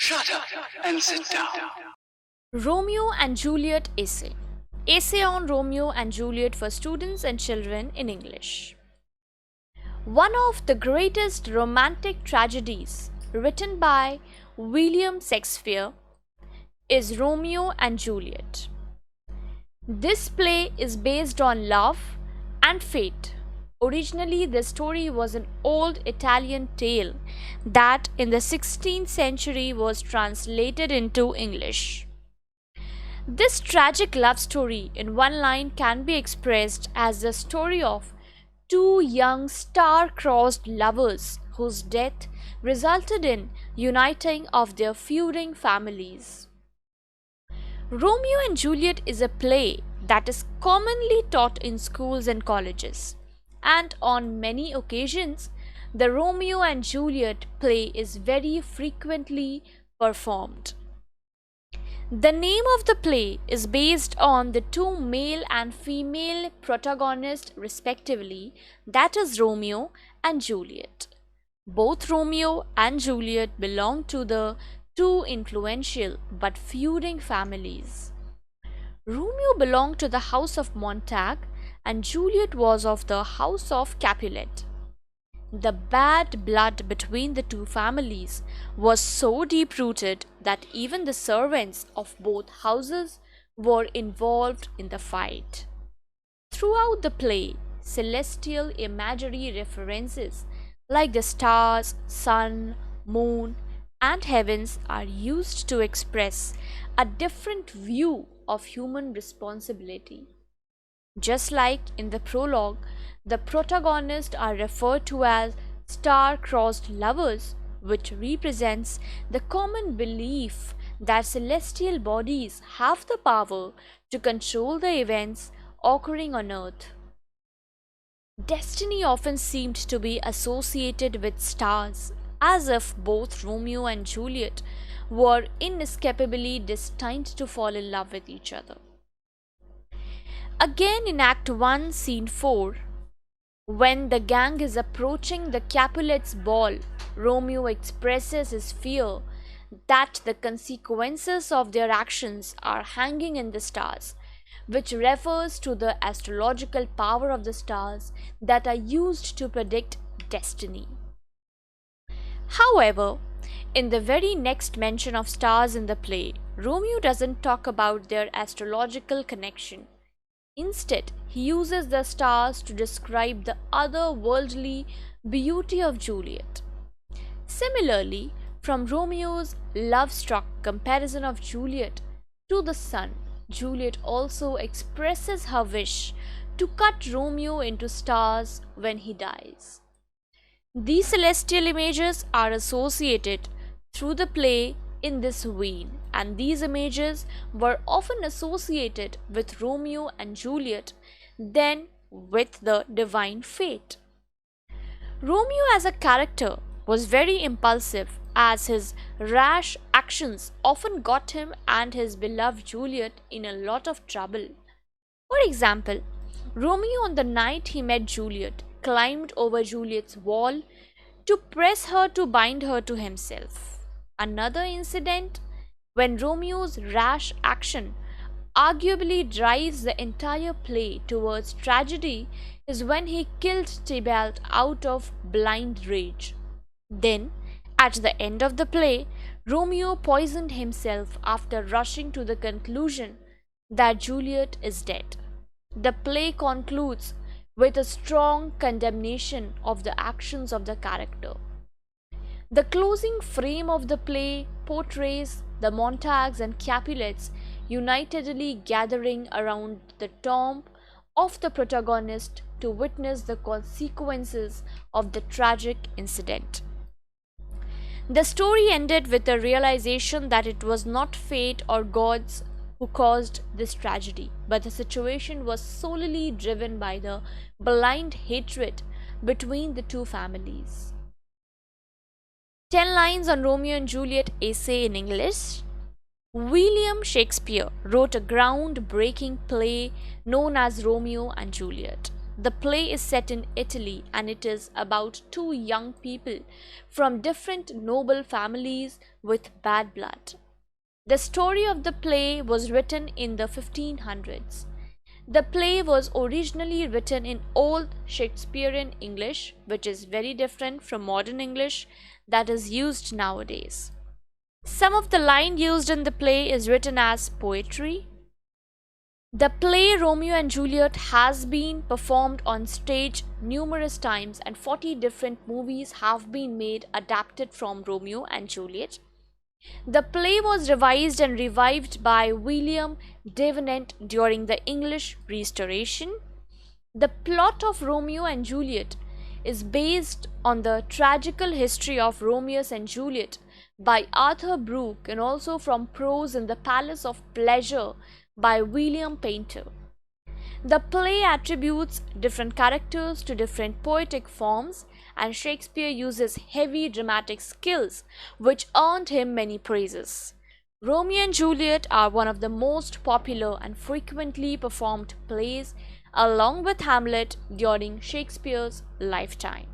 Shut up and sit down. Romeo and Juliet essay. Essay on Romeo and Juliet for students and children in English. One of the greatest romantic tragedies written by William Shakespeare is Romeo and Juliet. This play is based on love and fate. Originally, the story was an old Italian tale that in the 16th century was translated into English. This tragic love story in one line can be expressed as the story of two young star-crossed lovers whose death resulted in uniting of their feuding families. Romeo and Juliet is a play that is commonly taught in schools and colleges, and on many occasions the Romeo and Juliet play is very frequently performed. The name of the play is based on the two male and female protagonists respectively, that is Romeo and Juliet. Both Romeo and Juliet belong to the two influential but feuding families. Romeo belonged to the house of Montague and Juliet was of the house of Capulet. The bad blood between the two families was so deep-rooted that even the servants of both houses were involved in the fight. Throughout the play, celestial imagery references like the stars, sun, moon, and heavens are used to express a different view of human responsibility. Just like in the prologue, the protagonists are referred to as star-crossed lovers, which represents the common belief that celestial bodies have the power to control the events occurring on earth. Destiny often seemed to be associated with stars, as if both Romeo and Juliet were inescapably destined to fall in love with each other. Again in Act 1, Scene 4, when the gang is approaching the Capulets' ball, Romeo expresses his fear that the consequences of their actions are hanging in the stars, which refers to the astrological power of the stars that are used to predict destiny. However, in the very next mention of stars in the play, Romeo doesn't talk about their astrological connection. Instead, he uses the stars to describe the otherworldly beauty of Juliet. Similarly, from Romeo's love-struck comparison of Juliet to the sun, Juliet also expresses her wish to cut Romeo into stars when he dies. These celestial images are associated through the play in this vein, and these images were often associated with Romeo and Juliet than with the divine fate. Romeo as a character was very impulsive, as his rash actions often got him and his beloved Juliet in a lot of trouble. For example, Romeo on the night he met Juliet climbed over Juliet's wall to press her to bind her to himself. Another incident when Romeo's rash action arguably drives the entire play towards tragedy is when he killed Tybalt out of blind rage. Then, at the end of the play, Romeo poisoned himself after rushing to the conclusion that Juliet is dead. The play concludes with a strong condemnation of the actions of the character. The closing frame of the play portrays the Montagues and Capulets unitedly gathering around the tomb of the protagonist to witness the consequences of the tragic incident. The story ended with the realization that it was not fate or gods who caused this tragedy, but the situation was solely driven by the blind hatred between the two families. 10 lines on Romeo and Juliet essay in English. William Shakespeare wrote a groundbreaking play known as Romeo and Juliet. The play is set in Italy and it is about two young people from different noble families with bad blood. The story of the play was written in the 1500s. The play was originally written in Old Shakespearean English, which is very different from modern English that is used nowadays. Some of the line used in the play is written as poetry. The play Romeo and Juliet has been performed on stage numerous times and 40 different movies have been made adapted from Romeo and Juliet. The play was revised and revived by William Davenant during the English Restoration. The plot of Romeo and Juliet is based on the tragical history of Romeo and Juliet by Arthur Brooke and also from prose in the Palace of Pleasure by William Painter. The play attributes different characters to different poetic forms, and Shakespeare uses heavy dramatic skills which earned him many praises. Romeo and Juliet are one of the most popular and frequently performed plays along with Hamlet during Shakespeare's lifetime.